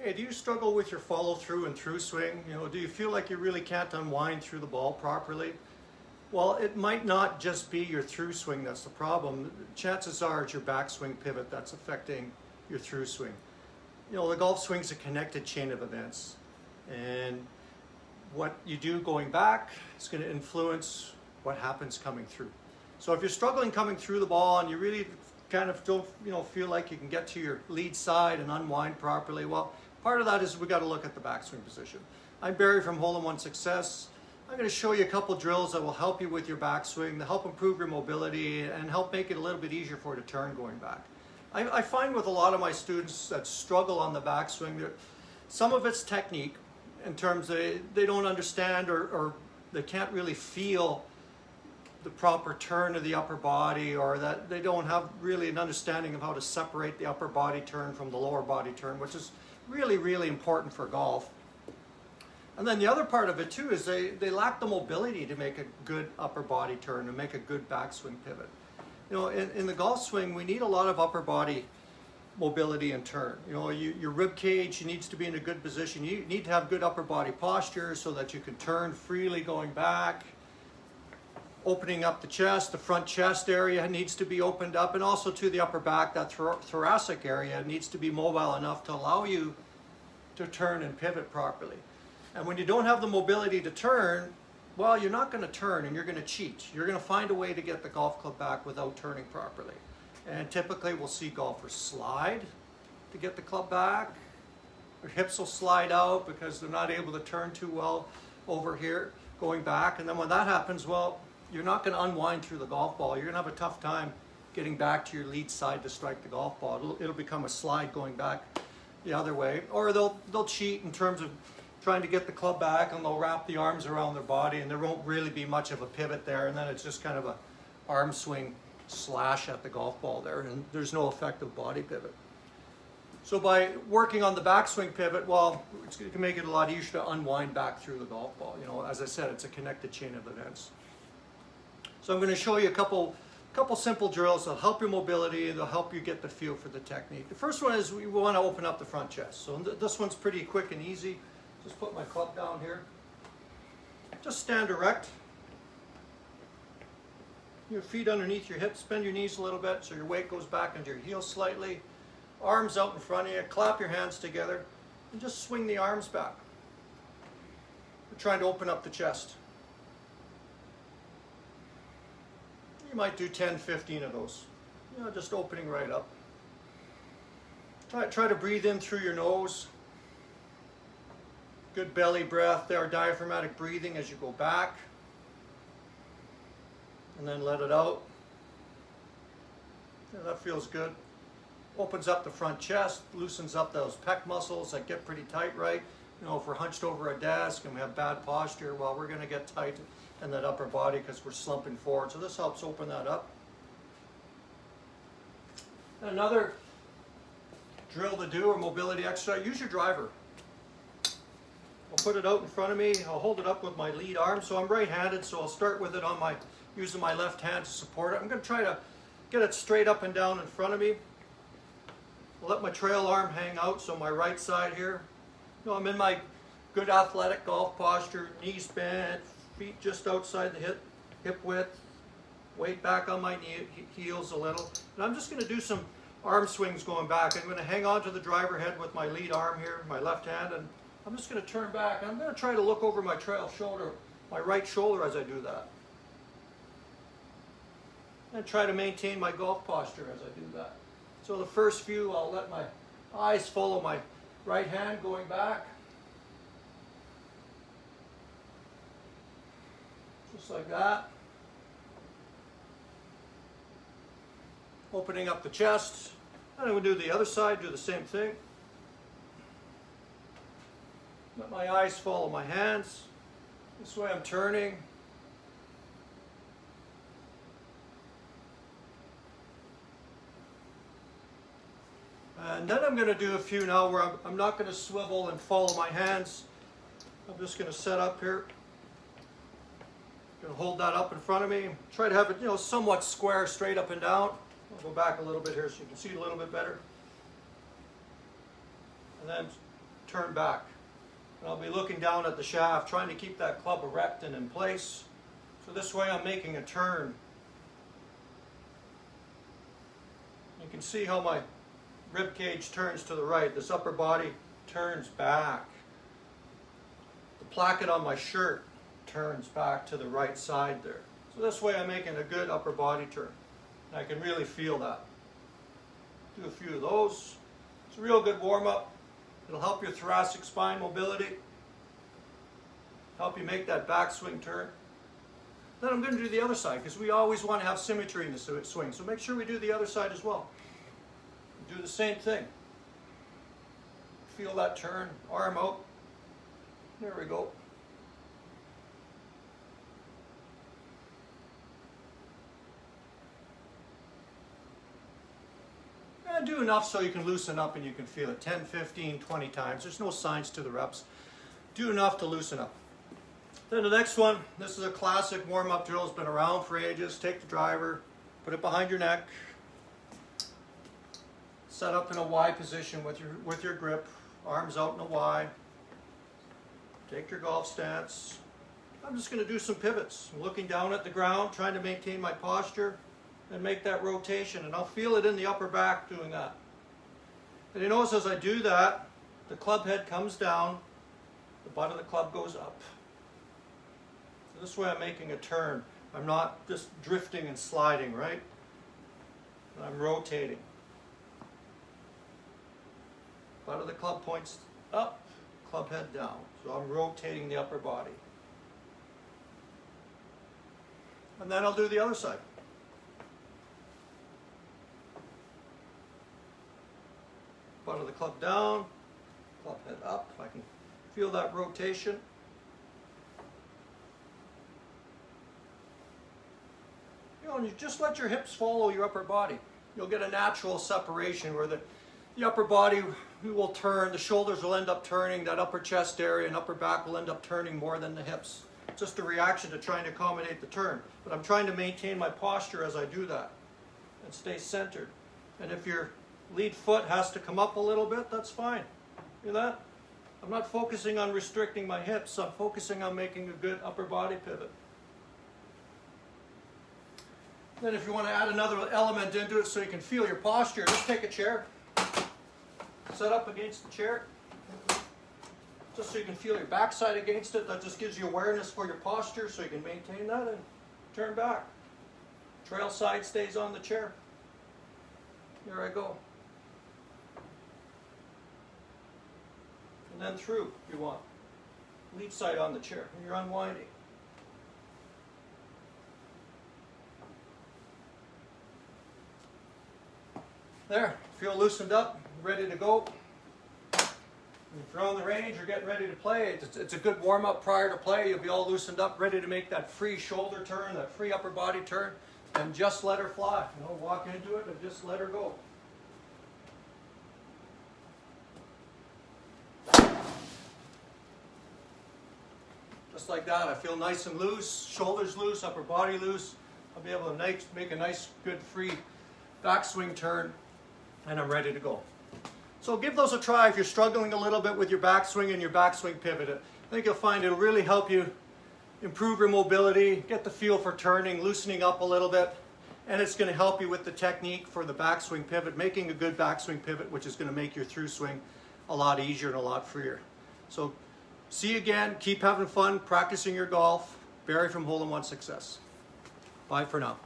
Hey, do you struggle with your follow through and through swing? Do you feel like you really can't unwind through the ball properly? Well, it might not just be your through swing that's the problem. Chances are it's your backswing pivot that's affecting your through swing. The golf swing's a connected chain of events, and what you do going back is going to influence what happens coming through. So if you're struggling coming through the ball and you really kind of don't feel like you can get to your lead side and unwind properly, well, part of that is we got to look at the backswing position. I'm Barry from Hole in One Success. I'm going to show you a couple drills that will help you with your backswing, to help improve your mobility and help make it a little bit easier for you to turn going back. I find with a lot of my students that struggle on the backswing, some of it's technique in terms of they don't understand or they can't really feel the proper turn of the upper body, or that they don't have really an understanding of how to separate the upper body turn from the lower body turn, which is really, really important for golf. And then the other part of it too is they lack the mobility to make a good upper body turn and make a good backswing pivot. In the golf swing, we need a lot of upper body mobility and turn. Your rib cage needs to be in a good position. You need to have good upper body posture so that you can turn freely going back. Opening up the chest, the front chest area needs to be opened up, and also to the upper back, that thoracic area needs to be mobile enough to allow you to turn and pivot properly. And when you don't have the mobility to turn, well, you're not going to turn and you're going to cheat. You're going to find a way to get the golf club back without turning properly. And typically we'll see golfers slide to get the club back. Their hips will slide out because they're not able to turn too well over here going back. And then when that happens, well, you're not going to unwind through the golf ball. You're going to have a tough time getting back to your lead side to strike the golf ball. It'll become a slide going back the other way. Or they'll cheat in terms of trying to get the club back, and they'll wrap the arms around their body, and there won't really be much of a pivot there, and then it's just kind of a arm swing slash at the golf ball there, and there's no effective body pivot. So by working on the backswing pivot, well, it's going to make it a lot easier to unwind back through the golf ball. As I said, it's a connected chain of events. So I'm going to show you a couple simple drills that'll help your mobility and they'll help you get the feel for the technique. The first one is we want to open up the front chest. So this one's pretty quick and easy. Just put my club down here. Just stand erect. Your feet underneath your hips. Bend your knees a little bit so your weight goes back into your heels slightly. Arms out in front of you. Clap your hands together and just swing the arms back. We're trying to open up the chest. You might do 10, 15 of those. Just opening right up. Try to breathe in through your nose. Good belly breath there, diaphragmatic breathing as you go back. And then let it out. Yeah, that feels good. Opens up the front chest, loosens up those pec muscles that get pretty tight, right? If we're hunched over a desk and we have bad posture, well, we're going to get tight in that upper body because we're slumping forward. So this helps open that up. Another drill to do, or mobility exercise, use your driver. I'll put it out in front of me. I'll hold it up with my lead arm. So I'm right-handed, so I'll start with it on using my left hand to support it. I'm going to try to get it straight up and down in front of me. I'll let my trail arm hang out, so my right side here. I'm in my good athletic golf posture, knees bent, feet just outside the hip width, weight back on my heels a little. And I'm just going to do some arm swings going back. I'm going to hang on to the driver head with my lead arm here, my left hand, and I'm just going to turn back. I'm going to try to look over my trail shoulder, my right shoulder as I do that. And try to maintain my golf posture as I do that. So the first few, I'll let my eyes follow my right hand going back. Just like that. Opening up the chest. And I'm going to do the other side, do the same thing. Let my eyes follow my hands. This way I'm turning. And then I'm going to do a few now where I'm not going to swivel and follow my hands. I'm just going to set up here. Going to hold that up in front of me. Try to have it, somewhat square, straight up and down. I'll go back a little bit here so you can see it a little bit better. And then turn back. And I'll be looking down at the shaft, trying to keep that club erect and in place. So this way I'm making a turn. You can see how my rib cage turns to the right. This upper body turns back. The placket on my shirt turns back to the right side there. So this way I'm making a good upper body turn. And I can really feel that. Do a few of those. It's a real good warm-up. It'll help your thoracic spine mobility. Help you make that backswing turn. Then I'm going to do the other side because we always want to have symmetry in the swing. So make sure we do the other side as well. Do the same thing. Feel that turn, arm out. There we go. And do enough so you can loosen up and you can feel it 10, 15, 20 times. There's no science to the reps. Do enough to loosen up. Then the next one, this is a classic warm-up drill. It's been around for ages. Take the driver, put it behind your neck. Set up in a Y position with your grip, arms out in a Y. Take your golf stance. I'm just going to do some pivots. I'm looking down at the ground, trying to maintain my posture and make that rotation. And I'll feel it in the upper back doing that. And you notice as I do that, the club head comes down, the butt of the club goes up. So this way I'm making a turn. I'm not just drifting and sliding, right? I'm rotating. Butt of the club points up, club head down. So I'm rotating the upper body. And then I'll do the other side. Butt of the club down, club head up. I can feel that rotation. And you just let your hips follow your upper body. You'll get a natural separation where the upper body will turn, the shoulders will end up turning, that upper chest area and upper back will end up turning more than the hips. Just a reaction to trying to accommodate the turn. But I'm trying to maintain my posture as I do that and stay centered. And if your lead foot has to come up a little bit, that's fine. See that? I'm not focusing on restricting my hips, I'm focusing on making a good upper body pivot. Then if you want to add another element into it so you can feel your posture, just take a chair. Set up against the chair. Just so you can feel your backside against it. That just gives you awareness for your posture so you can maintain that and turn back. Trail side stays on the chair. Here I go. And then through if you want. Lead side on the chair when you're unwinding. There, feel loosened up, ready to go. If you're on the range or getting ready to play, it's a good warm-up prior to play. You'll be all loosened up, ready to make that free shoulder turn, that free upper body turn, and just let her fly. You know, walk into it and just let her go. Just like that, I feel nice and loose, shoulders loose, upper body loose. I'll be able to make a nice, good, free backswing turn, and I'm ready to go. So give those a try if you're struggling a little bit with your backswing and your backswing pivot. I think you'll find it'll really help you improve your mobility, get the feel for turning, loosening up a little bit, and it's going to help you with the technique for the backswing pivot, making a good backswing pivot, which is going to make your through swing a lot easier and a lot freer. So see you again. Keep having fun, practicing your golf. Barry from Hole in One Success. Bye for now.